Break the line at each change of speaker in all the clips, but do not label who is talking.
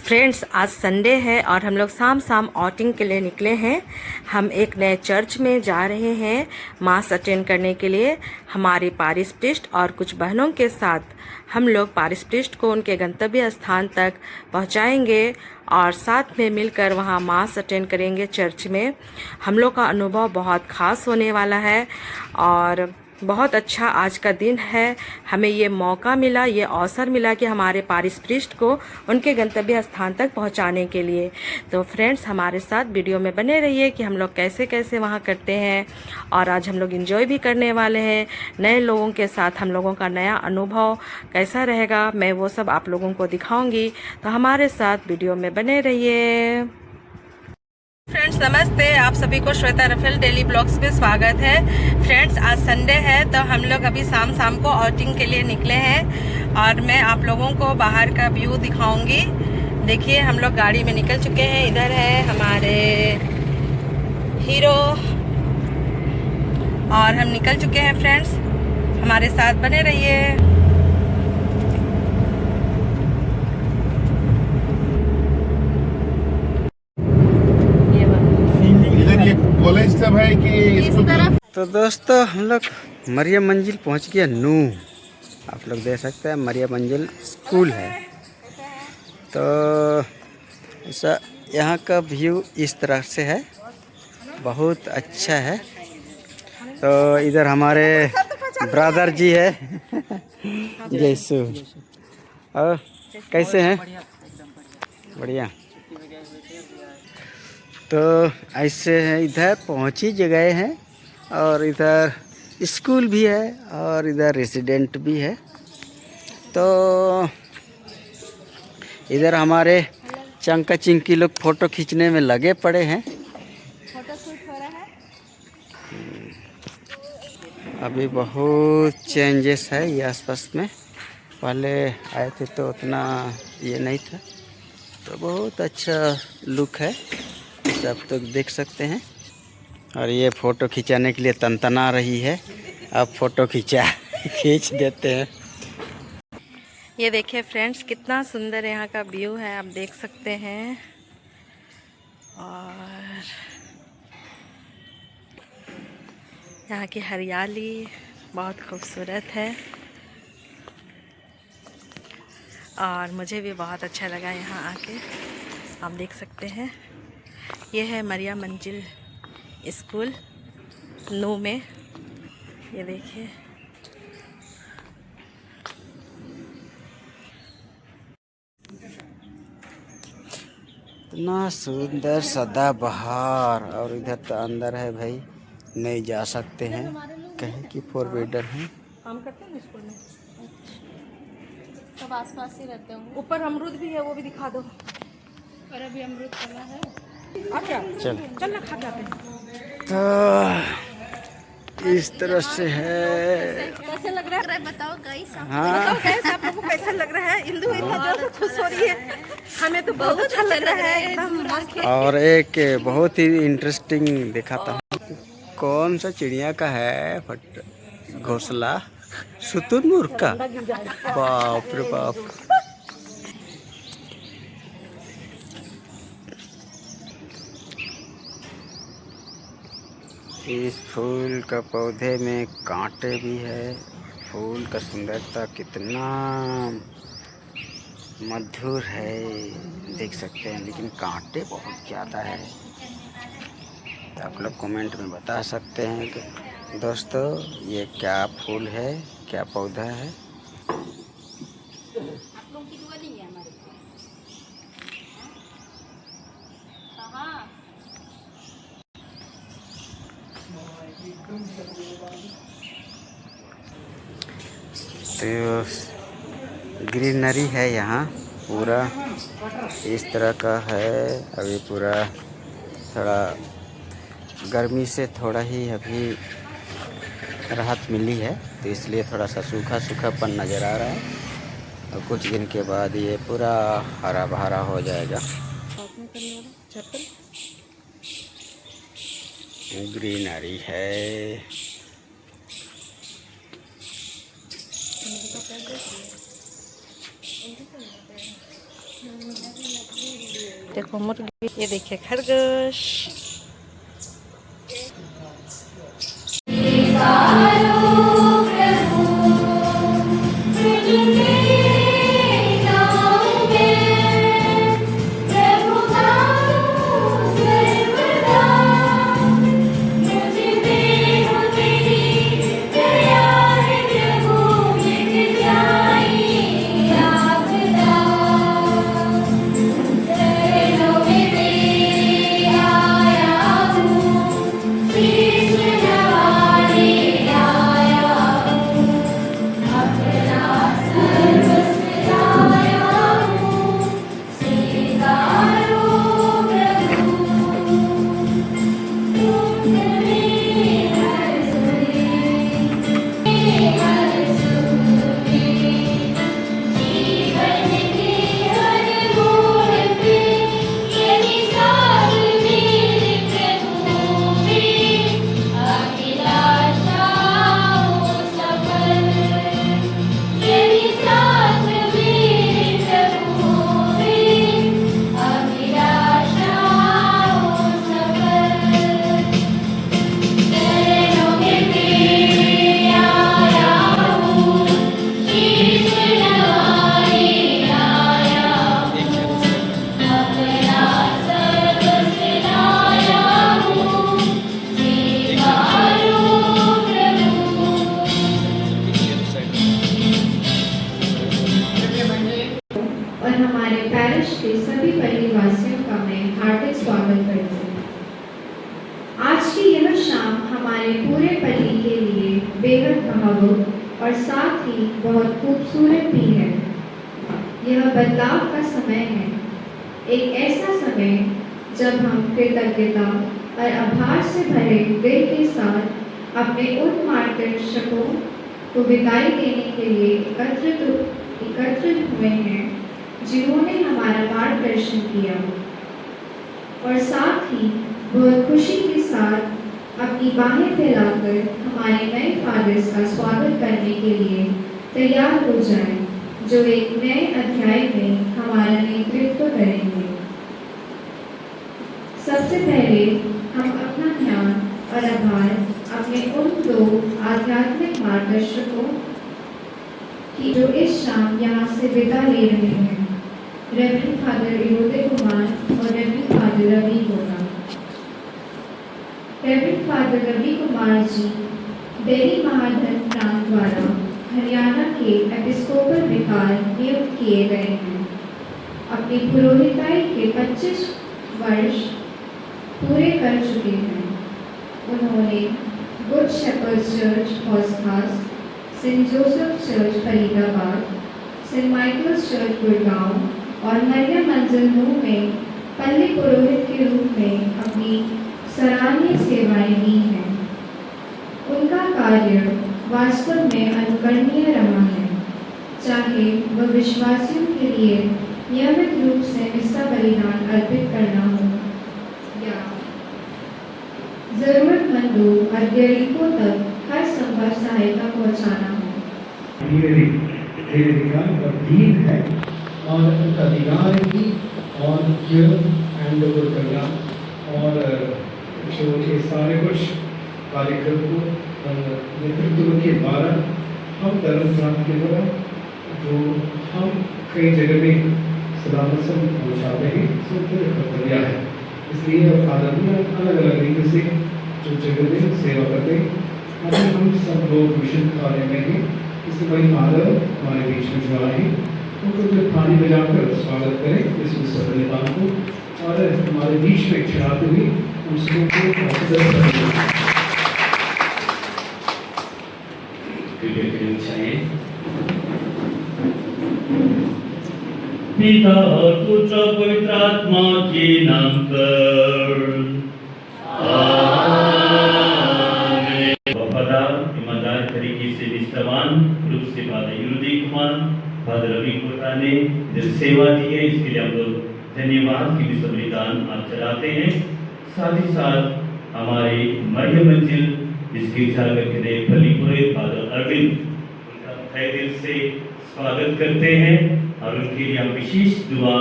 Friends, आज Sunday है और हम लोग शाम शाम आउटिंग के लिए निकले हैं। हम एक नए चर्च में जा रहे हैं मास अटेंड करने के लिए। हमारे पारिश प्रिस्ट और कुछ बहनों के साथ हम लोग पारिश प्रिस्ट को उनके गंतव्य स्थान तक पहुंचाएंगे और साथ में मिलकर वहां मास अटेंड करेंगे चर्च में। हम लोग का अनुभव बहुत ख़ास होने वाला है और बहुत अच्छा आज का दिन है। हमें ये मौका मिला, ये अवसर मिला कि हमारे पारिश प्रिस्ट को उनके गंतव्य स्थान तक पहुंचाने के लिए। तो फ्रेंड्स, हमारे साथ वीडियो में बने रहिए कि हम लोग कैसे कैसे वहां करते हैं और आज हम लोग एंजॉय भी करने वाले हैं। नए लोगों के साथ हम लोगों का नया अनुभव कैसा रहेगा, मैं वो सब आप लोगों को दिखाऊंगी। तो हमारे साथ वीडियो में बने रहिए। फ्रेंड्स नमस्ते, आप सभी को श्वेता रफेल डेली ब्लॉग्स में स्वागत है। फ्रेंड्स, आज संडे है तो हम लोग अभी शाम शाम को आउटिंग के लिए निकले हैं और मैं आप लोगों को बाहर का व्यू दिखाऊंगी। देखिए, हम लोग गाड़ी में निकल चुके हैं। इधर है हमारे हीरो और हम निकल चुके हैं। फ्रेंड्स, हमारे साथ बने रहिए।
कॉलेज सब है कि
इस तरफ।
तो दोस्तों, हम लोग मरियम मंजिल पहुंच गया नू। आप लोग देख सकते हैं मरियम मंजिल स्कूल है। तो ऐसा यहाँ का व्यू इस तरह से है, बहुत अच्छा है। तो इधर हमारे ब्रदर जी है जैसू। और कैसे हैं? बढ़िया। तो ऐसे है, इधर पहुँच ही जगह हैं और इधर स्कूल भी है और इधर रेसिडेंट भी है। तो इधर हमारे चंका चिंकी लोग फ़ोटो खींचने में लगे पड़े हैं।
फोटो शूट हो रहा है।
अभी बहुत चेंजेस है ये आसपास में। पहले आए थे तो उतना ये नहीं था, तो बहुत अच्छा लुक है, सब तो देख सकते हैं। और ये फ़ोटो खिंचाने के लिए तनतना रही है। अब फ़ोटो खींच देते हैं।
ये देखिए फ्रेंड्स, कितना सुंदर यहाँ का व्यू है, आप देख सकते हैं। और यहाँ की हरियाली बहुत खूबसूरत है और मुझे भी बहुत अच्छा लगा यहाँ आके। आप देख सकते हैं, ये है मरियम मंजिल स्कूल नू में। ये देखिए,
इतना सुंदर सदाबहार। और इधर तो अंदर है भाई, नहीं जा सकते हैं, कहीं की फोर व्हीलर है।
काम करते हैं ना स्कूल में।
सब आसपास ही रहते होंगे।
ऊपर अमरूद भी है, वो भी दिखा दो।
और अभी अमरूद फला है।
अच्छा,
चल
चल ना, खा जाते हैं।
तो इस तरह से है।
कैसे लग रहा है बताओ गाइस।
हाँ,
बताओ कैसे आप लोगों को कैसा लग रहा है? इंदु इतना जोर से खुश हो रही है, हमें तो बहुत अच्छा लग रहा है एकदम मस्त।
और एक बहुत ही इंटरेस्टिंग दिखाता हूँ। कौन सा चिड़िया का है घोंसला? शुतुरमुर्ग का। बाप रे बाप। इस फूल का पौधे में कांटे भी है। फूल का सुंदरता कितना मधुर है, देख सकते हैं, लेकिन कांटे बहुत ज़्यादा है। आप लोग कमेंट में बता सकते हैं कि दोस्तों ये क्या फूल है, क्या पौधा है। तो ग्रीनरी है यहाँ पूरा, इस तरह का है। अभी पूरा थोड़ा गर्मी से थोड़ा ही अभी राहत मिली है, तो इसलिए थोड़ा सा सूखा सूखापन नज़र आ रहा है। और कुछ दिन के बाद ये पूरा हरा भरा हो जाएगा। ग्रीनरी है।
देखो मुर्गी, ये देखिए खरगोश।
और हमारे पैरिश के सभी परिवासियों का मैं हार्दिक स्वागत करती हूँ। आज की यह शाम हमारे पूरे पली के लिए बेहद भावुक और साथ ही बहुत खूबसूरत भी है। यह बदलाव का समय है, एक ऐसा समय जब हम कृतज्ञता और आभार से भरे दिल के साथ अपने उन मार्गदर्शकों को विदाई देने के लिए एकत्रित हुए हैं जिन्होंने हमारा मार्गदर्शन किया, और साथ ही बहुत खुशी के साथ अपनी बाहें फैलाकर हमारे नए फादर्स का स्वागत करने के लिए तैयार हो जाएं, जो एक नए अध्याय में हमारा नेतृत्व करेंगे। सबसे पहले हम अपना ध्यान और आभार अपने उन दो आध्यात्मिक मार्गदर्शकों की जो इस शाम यहाँ से विदा ले रहे हैं, रेवरेंड फादर इरोदे कुमार और रेवरेंड फादर रवि होगा। रेवरेंड फादर रवि कुमार जी दिल्ली महाधन प्रांत द्वारा हरियाणा के एपिस्कोपल विकार नियुक्त किए गए हैं। अपनी पुरोहिताई के 25 वर्ष पूरे कर चुके हैं। उन्होंने Good Shepherd's Church Hauz Khas, Saint Joseph Church Faridabad, Saint Michael's Church Gurgaon और मरियम मंजिल नूह में पल्ली पुरोहित के रूप में अपनी सराहनीय सेवाएं दी हैं। उनका कार्य वास्तव में अनुकरणीय रहा है, चाहे वह विश्वासियों के लिए नियमित रूप से मिस्सा बलिदान अर्पित करना हो या जरूरतमंदों और गरीबों तक हर संभव सहायता पहुंचाना हो।
और दीन है और उनका अधिकार है कि और हैंड ओवर करना और जो ये सारे कुछ कार्यक्रम को नेतृत्व के द्वारा हम धर्म प्रांत के द्वारा जो हम कई जगह में सलामत से पहुँचाते हैं सबको कर्तव्य है। इसलिए फादर ने अलग अलग तरीके से जो जगह में सेवा करते हैं। अभी हम सब लोग मिशन कार्य में हैं। इससे बड़ी फादर हमारे बीच में जो आए उनको जो थाली बजाकर स्वागत करें इस विश्वविद्यालय को और हमारे बीच में चढ़ाते हुए हम सबको
पिता और पुत्र पवित्र आत्मा के नाम पर वफादार ईमानदार तरीके से निष्ठावान रूप से फादर इरोदे कुमार फादर रवि कोटा ने जो सेवा दी है इसके लिए हम लोग धन्यवाद की बलिदान आप चढ़ाते हैं। साथ ही साथ हमारे मरियम मंजिल इस गिरजाघर के नए फली पुरोहित फादर अरविंद उनका तहे दिल से स्वागत करते हैं। और उनके लिए हम विशेष दुआ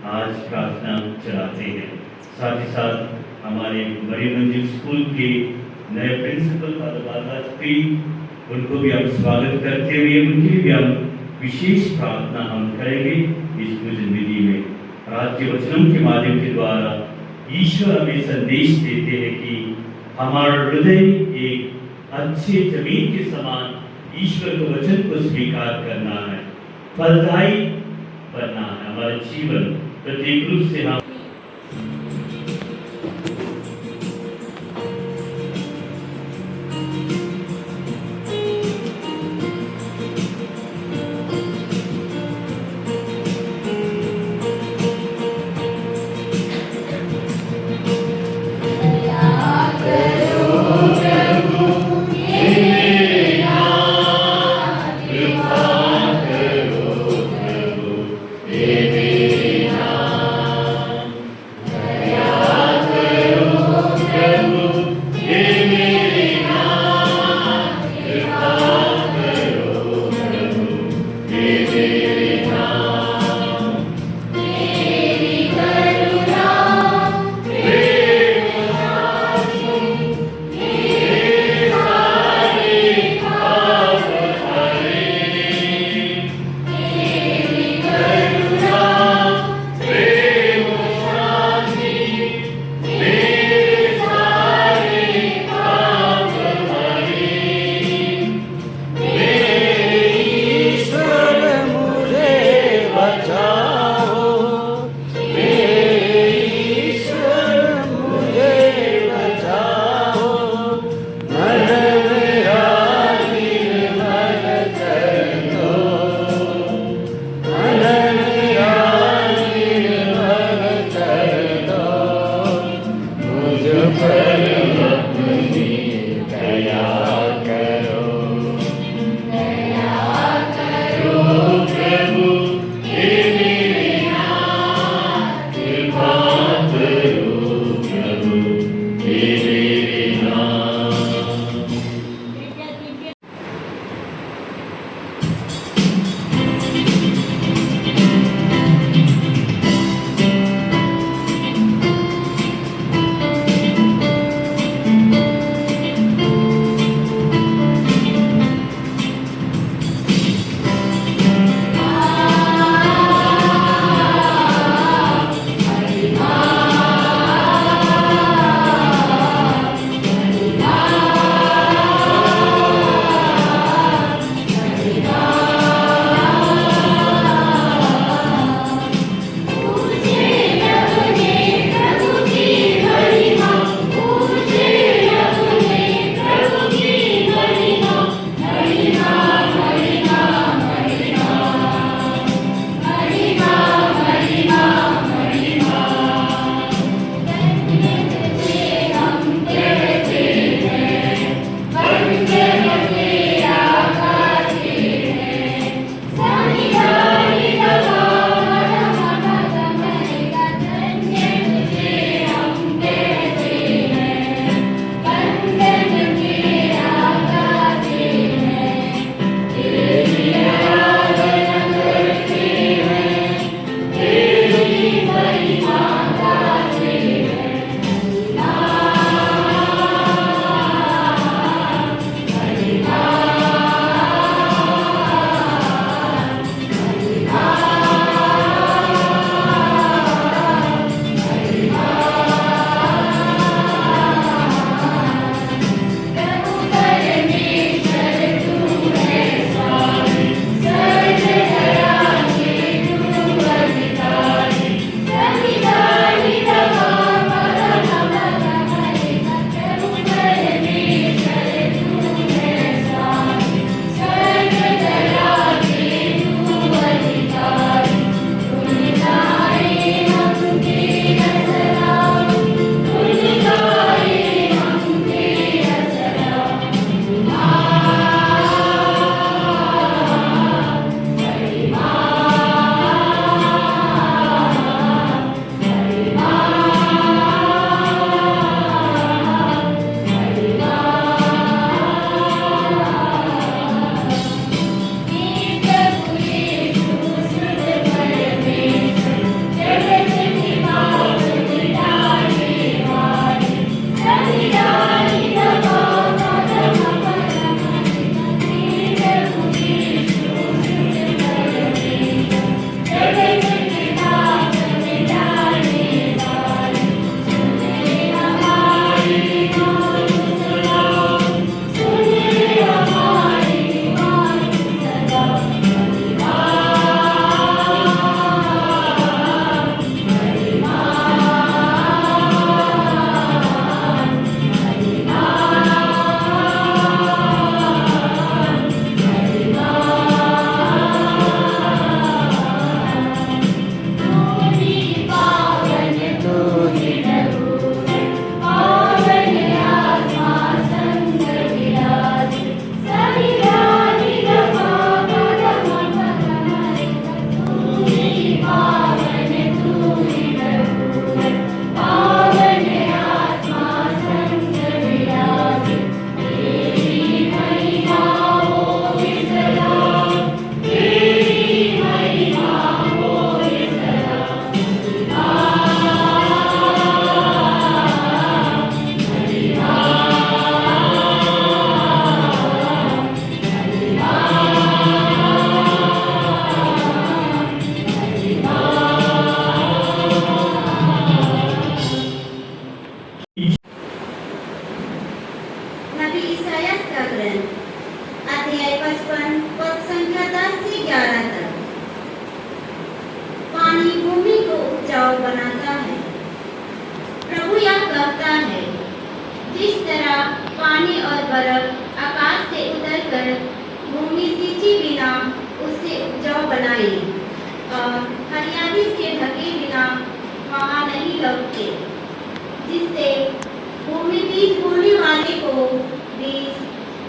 आज प्रार्थना चलाते हैं। साथ ही साथ हमारे मरियम मंजिल स्कूल के नए प्रिंसिपल फादर बालाजी, उनको भी हम स्वागत करते हुए उनके लिए भी हम विशेष प्रार्थना हम करेंगे इस पूजन विधि में। आज के वचनों के माध्यम के द्वारा ईश्वर हमें संदेश देते हैं कि हमारा हृदय एक अच्छे जमीन के समान ईश्वर के वचन को स्वीकार करना है, फलदायी बनना है। हमारा जीवन प्रत्येक रूप से हम
Yeah.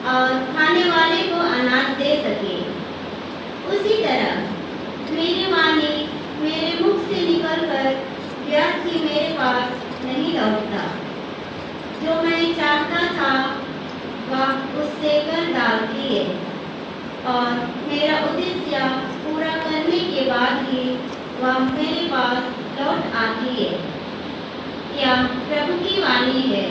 और खाने वाले को अनाज दे सके। उसी तरह मेरी वाणी मेरे मुख से निकलकर व्यर्थ ही मेरे पास नहीं लौटता। जो मैं चाहता था वह उससे कर डालती है और मेरा उद्देश्य पूरा करने के बाद ही वह मेरे पास लौट आती है। यह प्रभु की वाणी है।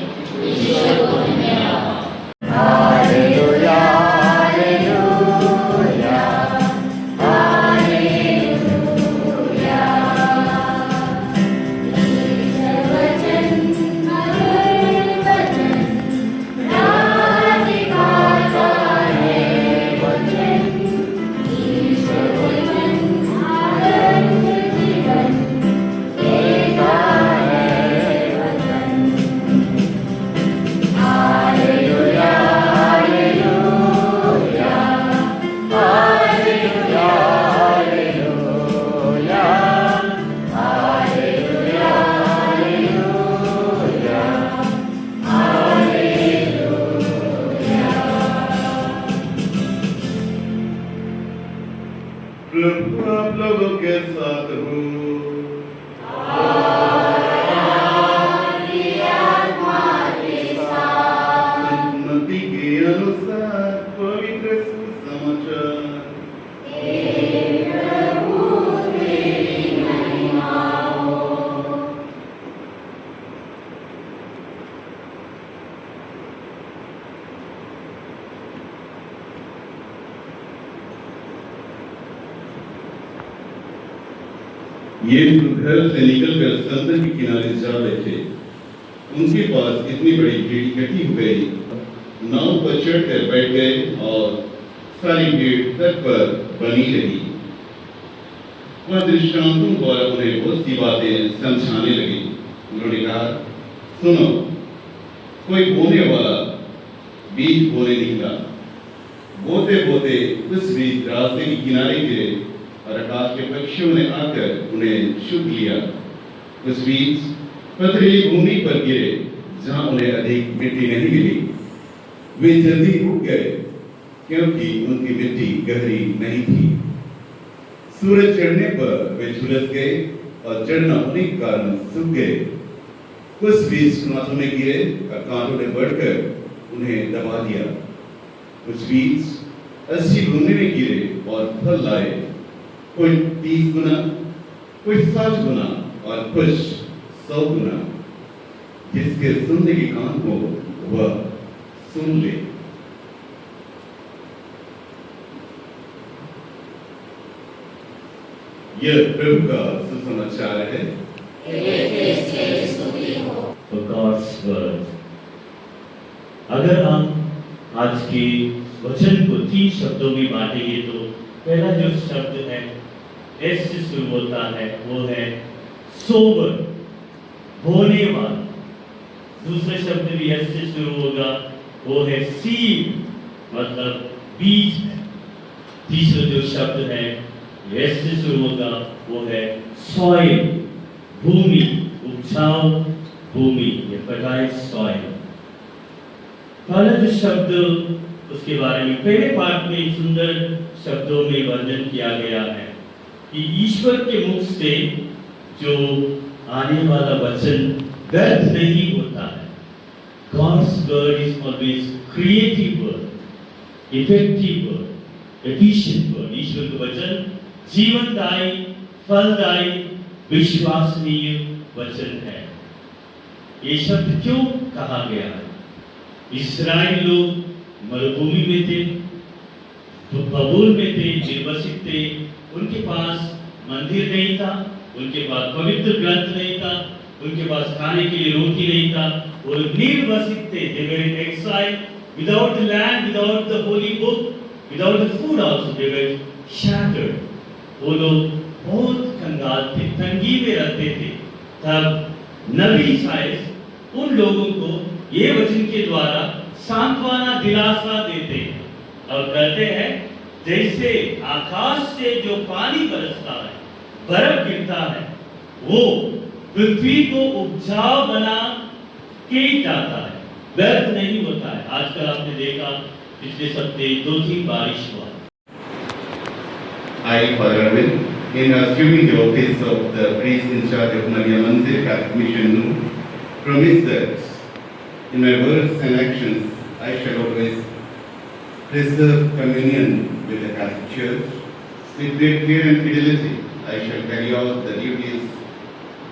प्रभु आप लोगों के साथ हो। मत्ती के अनुसार पवित्र सुसमाचार। ये घर से निकलकर समुद्र के किनारे जा रहे थे। उनके पास इतनी बड़ी भीड़ इकट्ठी हो गई, नाव पर चढ़कर बैठ गए और सारी भीड़ तट पर बनी रही। वह दृष्टांतों द्वारा उन्हें बहुत सी बातें समझाने लगी। उन्होंने कहा, सुनो, कोई बोने वाला बीज बोने निकला। बोते बोते उस बीज रास्ते के किनारे गिरे और आकाश के पक्षियों ने आकर उन्हें चुग लिया। उस बीच पथरीली भूमि पर गिरे जहां उन्हें अधिक मिट्टी नहीं मिली। वे जल्दी उग गए क्योंकि उनकी मिट्टी गहरी नहीं थी। सूरज चढ़ने पर वे झुलस गए और जड़ न होने के कारण सूख गए। कुछ बीज कांटों में गिरे और कांटों ने बढ़कर उन्हें दबा दिया। कुछ बीज अच्छी भूमि में गिरे और फल लाए, कोई 30 गुना, कोई 60 गुना और कुछ 100 गुना। जिसके सुनने के कान हो वह सुन ले। यह प्रभु का सुसमाचार है।
For God's word. अगर हम आज के वचन को 3 शब्दों में बांटेंगे तो पहला जो शब्द है एस से शुरू होता है वो है सोबर, बोने वाला। दूसरा शब्द भी एस से शुरू होगा, वो है सीड, मतलब बीज है। तीसरा जो शब्द है एस से शुरू होगा वो है सॉइल, भूमि, उपजाऊ भूमि, ये फर्टाइल सॉइल। पहला जो शब्द उसके बारे में पहले पाठ में सुंदर शब्दों में वर्णन किया गया है कि ईश्वर के मुख से जो आने वाला वचन व्यर्थ नहीं होता है। God's word is always creative word, effective word, efficient word. ईश्वर का वचन जीवनदायी, फलदायी, विश्वसनीय वचन है। ये शब्द क्यों कहा गया है? इस्राएल लोग मरुभूमि में थे, तो बबूल में थे, निर्वसित थे। उनके पास मंदिर नहीं था, उनके पास पवित्र ग्रंथ नहीं था, उनके पास खाने के लिए रोटी नहीं था। वो निर्वसित थे। They were in exile, without the land, without the holy book, without the food also. They were shattered. वो लोग बहुत कंगाल थे, तंगी में रहते थे। तब नबी शायद उन लोगों को ये वचन के द्वारा सांत्वना, दिलासा देते हैं और कहते हैं जैसे आकाश से जो पानी बरसता है, बर्फ गिरता है, वो पृथ्वी को उपजाऊ बना के जाता है, व्यर्थ नहीं होता है। आजकल आपने देखा पिछले सप्ताह 2 बारिश हुआ।
I, Father Arvind, in assuming the office of the priest in charge of Maria Mandir Catholic Mission, promise that in my words and actions I shall always preserve communion with the Catholic Church. With great care and fidelity, I shall carry out the duties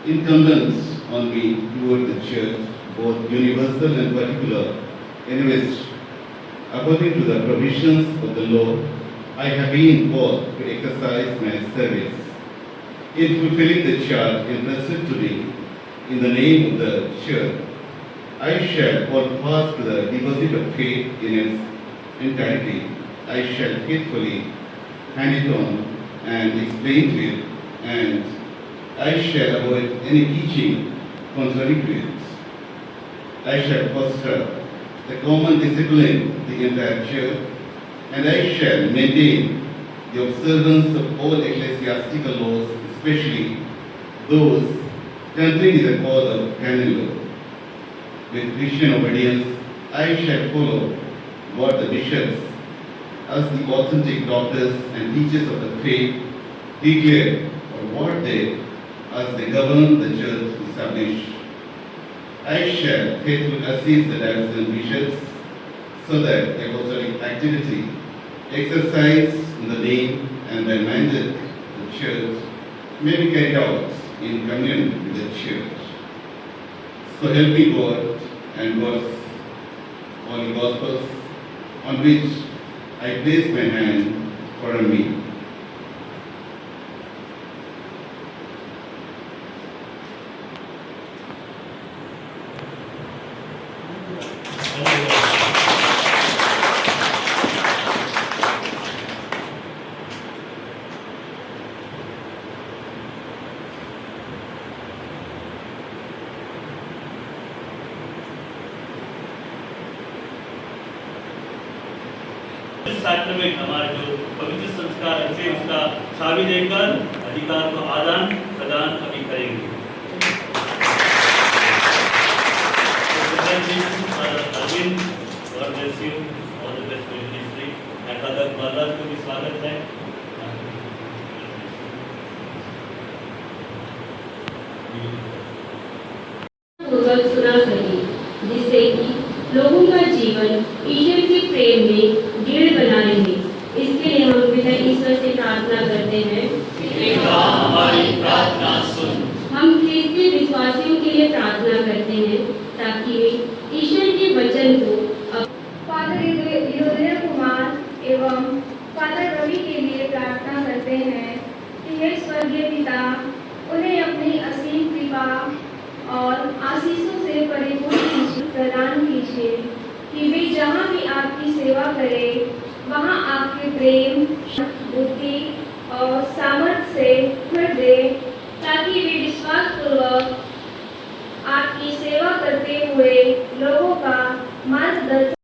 incumbent on me toward the Church, both universal and particular, in which, according to the provisions of the law, I have been called to exercise my service. In fulfilling the charge entrusted to me in the name of the Church, I shall hold fast to the deposit of faith in its entirety. I shall faithfully hand it on and explain to it, and I shall avoid any teaching contrary to it. I shall foster the common discipline of the entire Church, and I shall maintain the observance of all ecclesiastical laws, especially those contrary to the call of canon law. With Christian obedience, I shall follow what the bishops, as the authentic doctors and teachers of the faith, declare, or what they, as they govern the Church, establish. I shall faithfully assist the diocesan bishops so that the apostolic activity exercised in the name and by mandate of the Church may be carried out in communion with the Church. So help me God and God's holy Gospels, on which I place my hand for me.
Sacrament हमारे जो पवित्र संस्कार है उसका चाबी देकर अधिकार को आदान प्रदान अभी करेंगे। अरविंद और महाराज को भी स्वागत है।
पूर्वक सुना सके, जिससे कि लोगों का जीवन ईश्वर के प्रेम में दृढ़ बना रहे। इसके लिए हम पिता ईश्वर से प्रार्थना करते हैं,
हमारी प्रार्थना सुन।
हम ख्रिस्ती विश्वासियों के लिए प्रार्थना करते हैं ताकि वे ईश्वर के वचन को
फादर योधेंद्र कुमार एवं फादर रवि के लिए प्रार्थना करते हैं कि हे स्वर्गीय पिता, उन्हें अपनी असीम कृपा और आशीषों से परिपूर्ण प्रदान कीजिए कि वे जहाँ भी आपकी सेवा करें वहाँ आपके प्रेम, बुद्धि और सामर्थ्य से भर दे, ताकि वे विश्वासपूर्वक आपकी सेवा करते हुए लोगों का मार्गदर्शन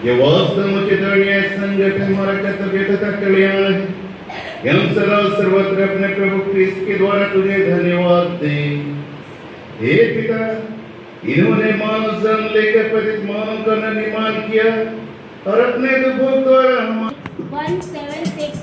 ये वास्तव में चितवनीय संगत हमारा कर्तव्य तथा कल्याण है। हम सदा सर्वत्र अपने प्रभु क्रिस्त के द्वारा तुझे धन्यवाद दें। हे पिता, इन्होंने मानव जन्म लेकर पतित मानव का निर्माण किया और अपने दुखों द्वारा हम
176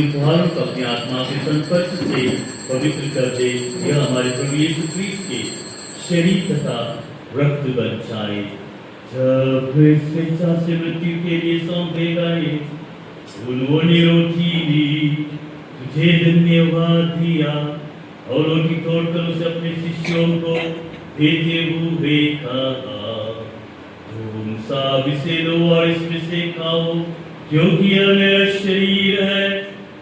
उपहारों को अपनी आत्मा के संपर्क से पवित्र कर दे। यह हमारे प्रभु यीशु क्रिस्त के शरीर तथा रक्त बन जाए। जब स्वेच्छा से मृत्यु के लिए सौंपे गए, उन्होंने रोटी ली, तुझे धन्यवाद दिया और रोटी तोड़कर उसे अपने शिष्यों को देते हुए कहा, तुम सब इसे लो और इसमें से खाओ, क्योंकि यह मेरा शरीर है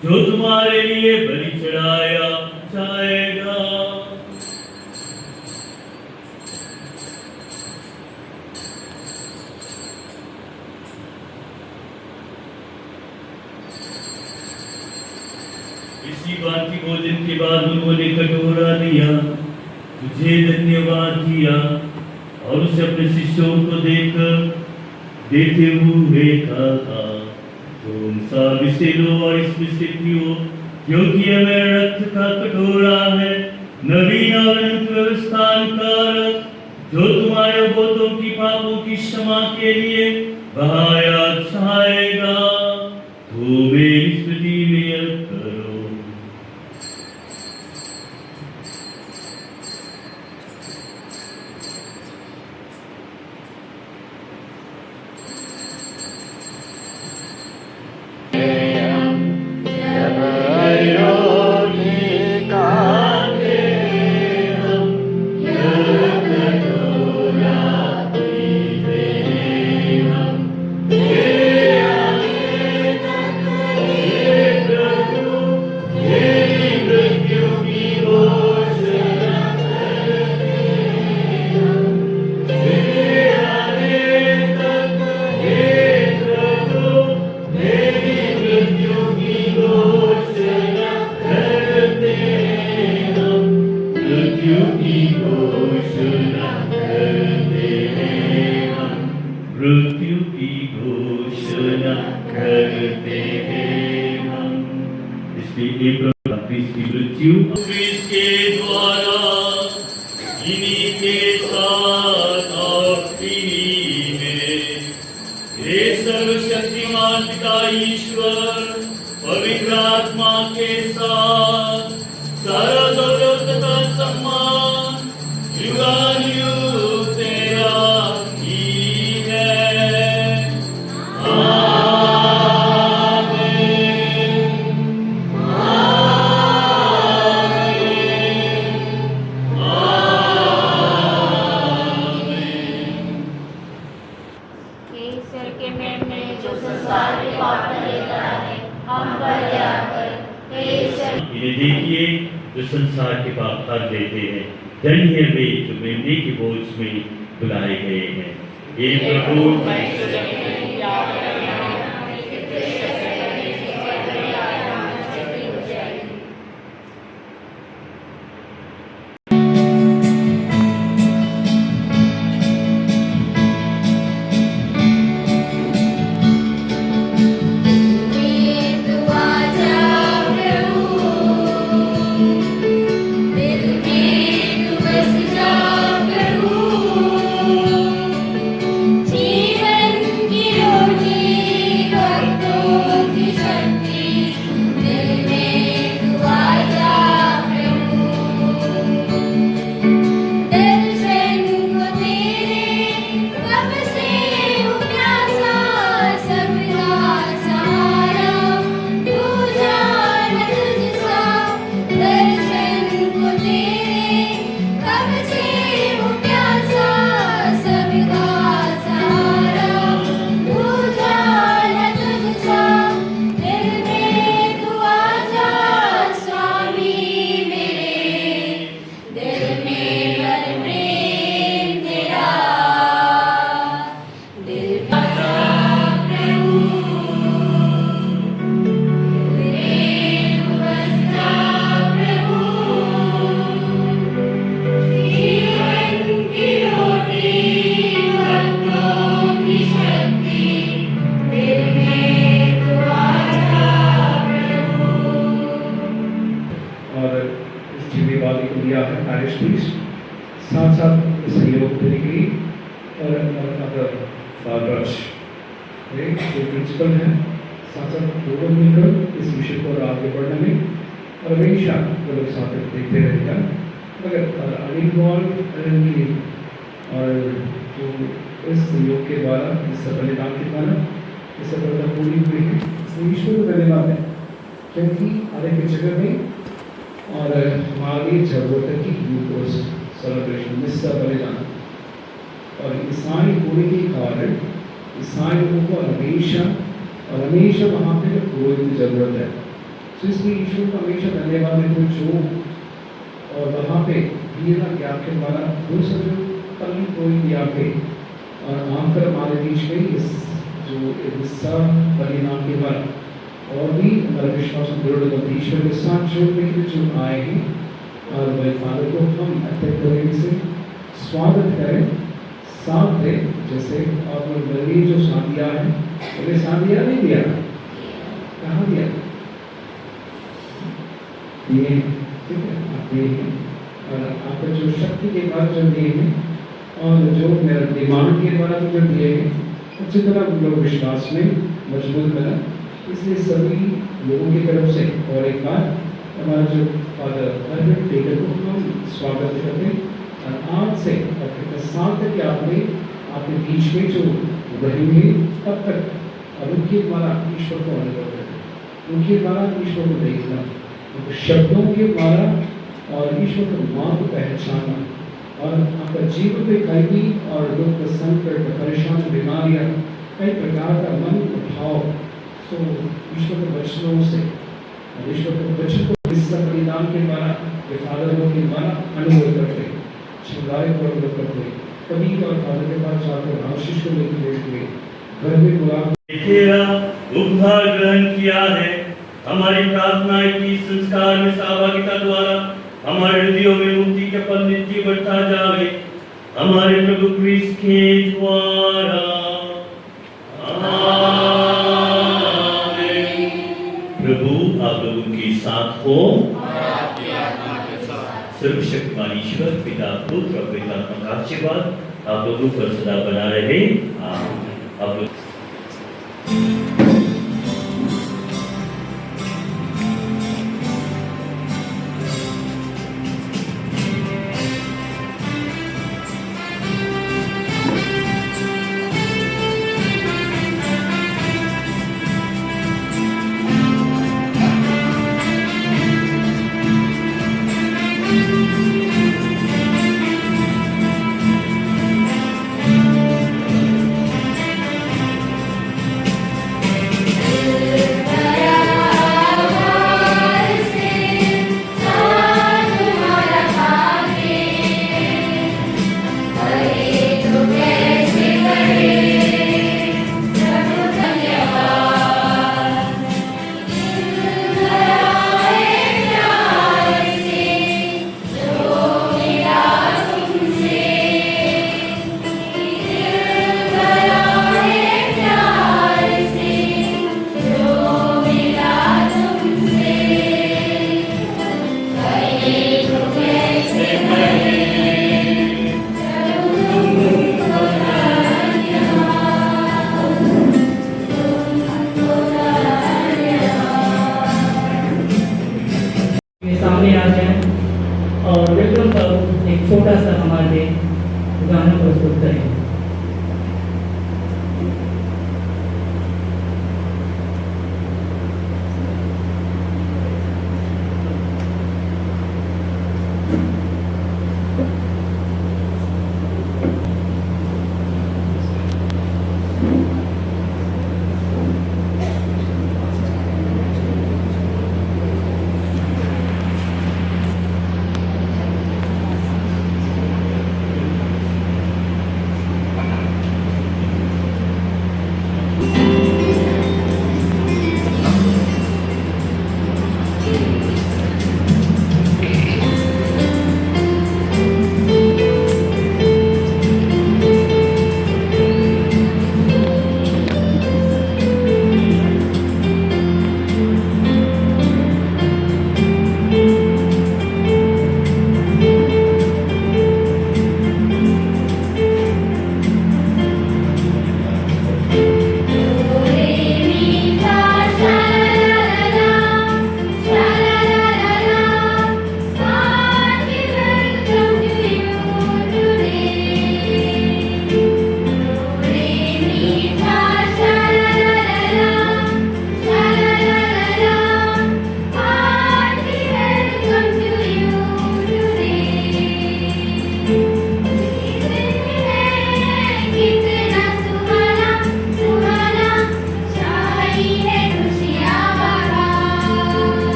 जो तुम्हारे लिए बलि चढ़ाया जाएगा। इसी बात की भोजन के बाद उन्होंने कटोरा लिया, तुझे धन्यवाद दिया और उसे अपने शिष्यों को देकर देते हुए कहा, तुम सब इसे लो और इसमें से पियो, क्योंकि यह मेरा रक्त का कटोरा है, नवीन और अनंत व्यवस्था का रक्त, जो तुम्हारे बहुतों की पापों की क्षमा के लिए बहाया जाएगा। तो मेरी स्तुति में यह करो। मृत्यु की घोषणा करते हैं हम। इसलिए क्रिस्त की मृत्यु क्रिस्त के द्वारा इन्हीं के साथ और इन्हीं में हे सर्वशक्तिमान पिता ईश्वर पवित्र आत्मा के साथ सारा गौरव तथा सम्मान युगानुयुग तेरा ही है। आमीन।
ईश्वर के मेल में जो संसार के पाप लेता है, हम पर दया कर।
इन्हें देखिए जो संसार के पाप हर देते हैं। धन्य वे जो मेमने के बोझ में बुलाए गए हैं। हे प्रभु
जीवन
पैरिश प्रीस्ट, साथ साथ सहयोग देने के लिए और अदर फादर्स जो प्रिंसिपल हैं, साथ साथ दोनों मिलकर इस विषय को आगे बढ़ने में और हमेशा वो लोग साथ देखते रहेगा। मगर अनिल और जो इस सहयोग के द्वारा, इस बलिदान के द्वारा इस सफलता पूरी हुई है, इसलिए ईश्वर को धन्यवाद है, क्योंकि हर एक जगह में और हमारी जरूरत की यूथ सेलिब्रेशन मिस बलिदान और ईसाई होने के कारण ईसाई लोगों को हमेशा वहाँ पे रोज की जरूरत है। तो इसलिए ईश्वर को हमेशा धन्यवाद देते जो और वहाँ पे दिए ना ज्ञान के द्वारा वो सब जो कल कोई दिया पे और आकर हमारे बीच में इस जो हिस्सा बलिदान के द्वारा और भी हमारे विश्वास को दृढ़ ईश्वर के साथ जोड़ने के लिए जो आए हैं और वही फादर को हम अच्छे तरीके से स्वागत करें, साथ दें। जैसे आप लोग जो साथ दिया है उन्हें साथ दिया नहीं दिया, कहाँ दिया ये, ठीक है, आप दिए हैं और आपका जो शक्ति के बाद जो दिए हैं और जो मेरा डिमांड के द्वारा जो दिए हैं अच्छी तरह लोग विश्वास में मजबूत बना। इसलिए सभी लोगों की तरफ से और एक बार हमारा जो फादर टेकर को हम स्वागत करते हैं और आज से और कितने साल तक कि आपके बीच में जो रहेंगे तब तक और उनके द्वारा ईश्वर को अनुभव करना, उनके द्वारा ईश्वर को देखना, उनके शब्दों के द्वारा और ईश्वर को माँ को पहचानना और आपका जीवन में कई और दुख संकट परेशान बीमारियाँ कई प्रकार का मन उठाओ तो ईश्वर के वचनों से और ईश्वर के वचन को इस बलिदान के द्वारा फादर लोग के द्वारा अनुभव करते छिड़ाए को अनुभव करते कभी और फादर के पास जाकर आशीष को लेकर घर में बुला
तेरा उपहार ग्रहण किया है। हमारी प्रार्थना है कि संस्कार में सहभागिता द्वारा हमारे हृदयों में मुक्ति के पल नित्य बढ़ता जाए, हमारे प्रभु क्रिस्त के द्वारा। प्रभु आप लोगों के साथ हो, सर्वशक्तिमान ईश्वर पिता पुत्र और पवित्र आत्मा का आशीर्वाद आप लोगों पर सदा बना रहे। आप लोग
सामने आ जाए और विक्रम साहब एक छोटा सा हमारे लिए गाना प्रस्तुत करें।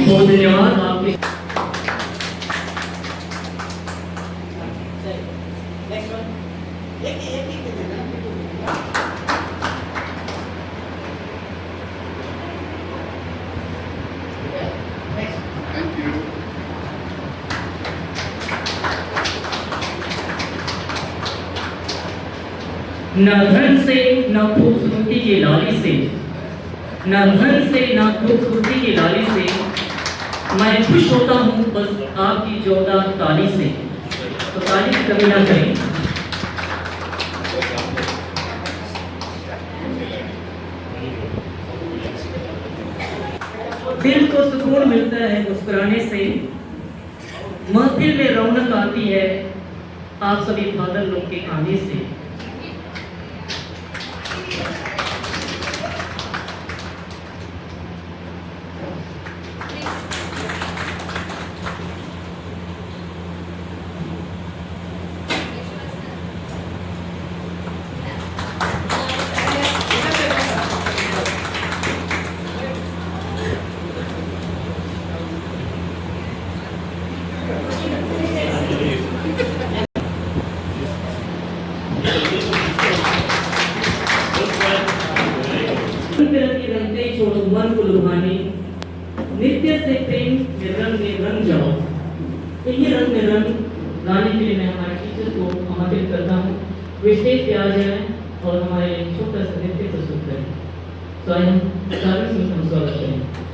बहुत धन्यवाद आपके।
Thank you.
न धन से न खूबसूरती के लाली से, न धन से न खूबसूरती के लाली से, मैं खुश होता हूँ बस आपकी जोरदार ताली से। तो ताली कभी ना करें। दिल को सुकून मिलता है मुस्कुराने से, महफिल में रौनक आती है आप सभी फादर लोग के आने से। रंगते छोड़ो मन को लुभाने, नित्य से प्रेम में रंग जाओ। तो ये रंग में रंग लाने के लिए मैं हमारे टीचर को आमंत्रित करता हूँ, वे स्टेज पे आ जाए और हमारे छोटा सा नृत्य प्रस्तुत करें। तो आइए हम स्वागत करें।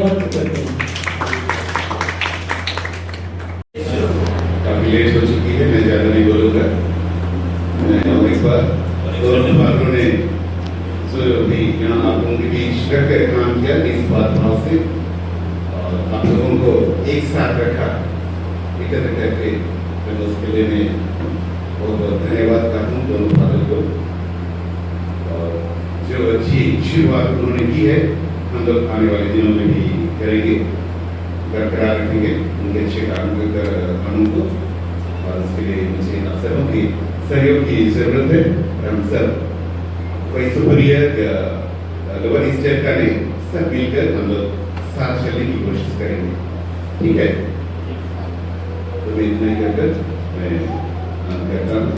धन्यवाद करते हैं।
काफी लेट हो चुकी है, मैं ज़्यादा नहीं बोलूँगा। मैं और एक बार दोनों पात्रों ने जो भी यहाँ आप लोगों के बीच रखकर काम किया इस बात भाव से, और आप लोगों को एक साथ रखा, एकत्र करके मैं उसके लिए मैं बहुत बहुत धन्यवाद करता हूँ दोनों पात्रों को। और जो अच्छी शुरुआत उन्होंने की है, हम लोग आने वाले दिनों में भी करेंगे, बरकरार रखेंगे उनके अच्छे कानून को। और उसके लिए मुझे आप सबों की सहयोग की जरूरत है। हम सब कोई सुपीरियर लोअर स्टेट का नहीं, सब मिलकर हम लोग साथ चलने की कोशिश करेंगे, ठीक है? तो मैं इतना ही कहकर मैं कहता हूँ।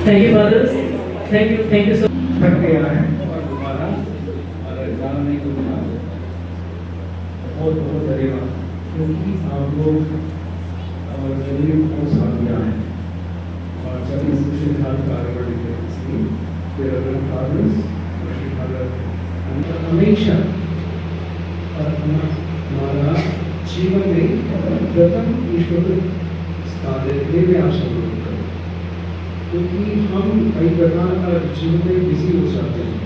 Thank you, brothers. Thank you so much.
थक गया है और दोबारा जाना नहीं करूँगा। बहुत बहुत धन्यवाद, क्योंकि आप लोग जरूरी बहुत साथियाँ हैं और जब इस मुश्किल हाल का आगे हमेशा हमारा जीवन में प्रथम ईश्वर स्थान देने में आप सब लोग, क्योंकि हम कई प्रकार का जीवन में बिजी हो जाते हैं।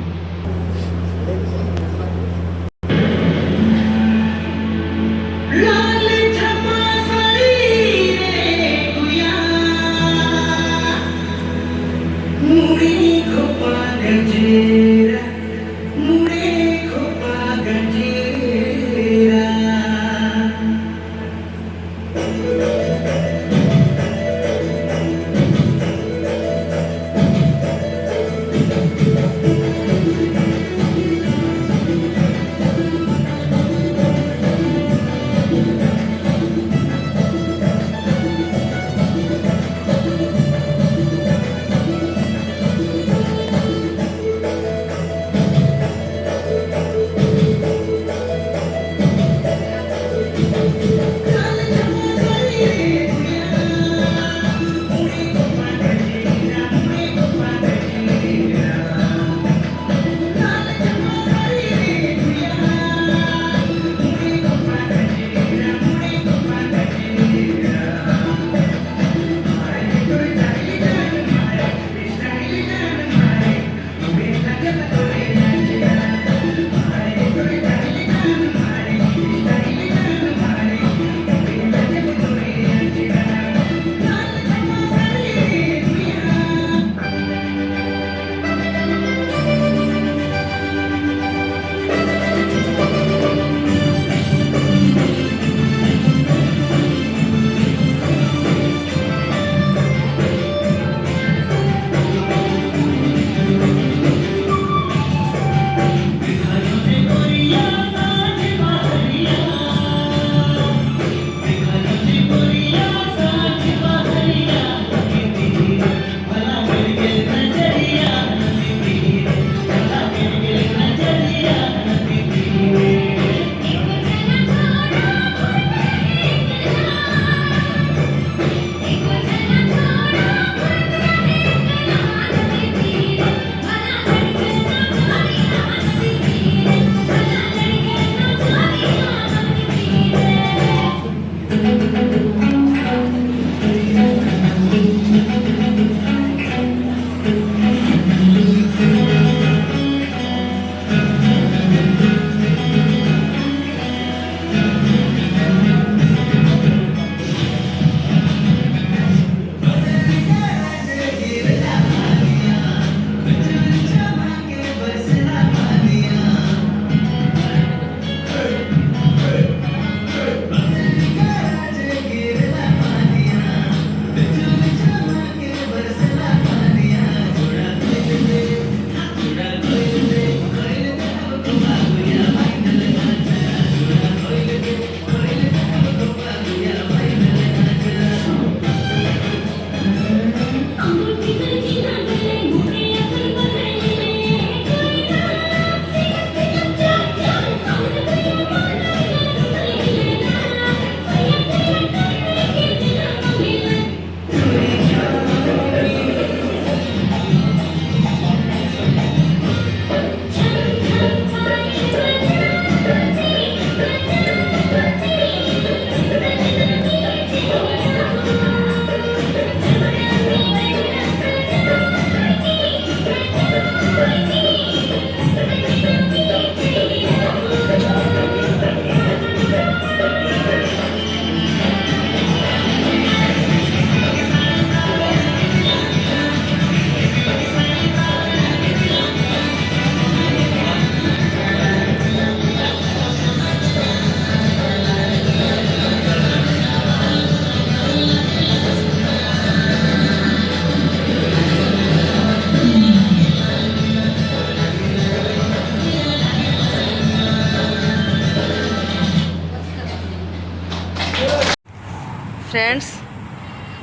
फ्रेंड्स,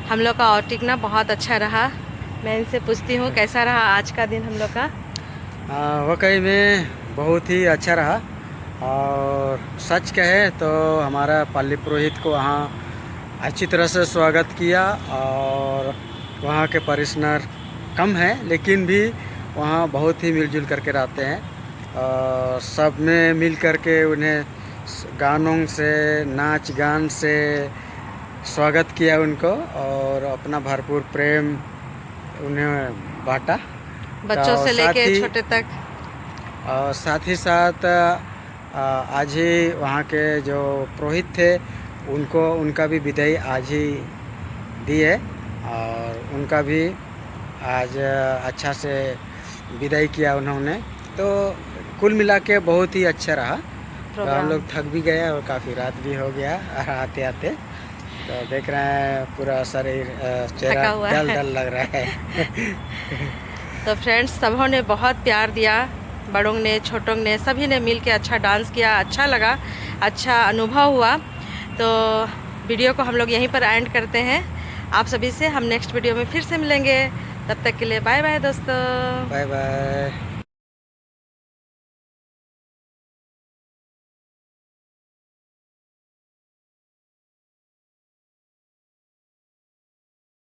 हम लोग का आउटिंग ना बहुत अच्छा रहा। मैं इनसे पूछती हूँ कैसा रहा आज का दिन हम लोग का।
वाकई में बहुत ही अच्छा रहा, और सच कहे तो हमारा पाली पुरोहित को वहाँ अच्छी तरह से स्वागत किया, और वहाँ के पार्षद कम हैं लेकिन भी वहाँ बहुत ही मिलजुल करके रहते हैं, और सब में मिल करके उन्हें गानों से, नाच गान से स्वागत किया उनको, और अपना भरपूर प्रेम उन्हें बांटा,
बच्चों से लेके छोटे तक।
और साथ ही साथ आज ही वहाँ के जो पुरोहित थे उनका भी विदाई आज ही दी है, और उनका भी आज अच्छा से विदाई किया उन्होंने। तो कुल मिला के बहुत ही अच्छा रहा। तो हम लोग थक भी गए और काफ़ी रात भी हो गया आते आते। तो देख रहे हैं पूरा शरीर चेहरा डल डल लग रहा है।
तो फ्रेंड्स, सबों ने बहुत प्यार दिया, बड़ों ने छोटों ने सभी ने मिल के अच्छा डांस किया, अच्छा लगा, अच्छा अनुभव हुआ। तो वीडियो को हम लोग यहीं पर एंड करते हैं। आप सभी से हम नेक्स्ट वीडियो में फिर से मिलेंगे। तब तक के लिए बाय बाय दोस्तों।
Bye bye.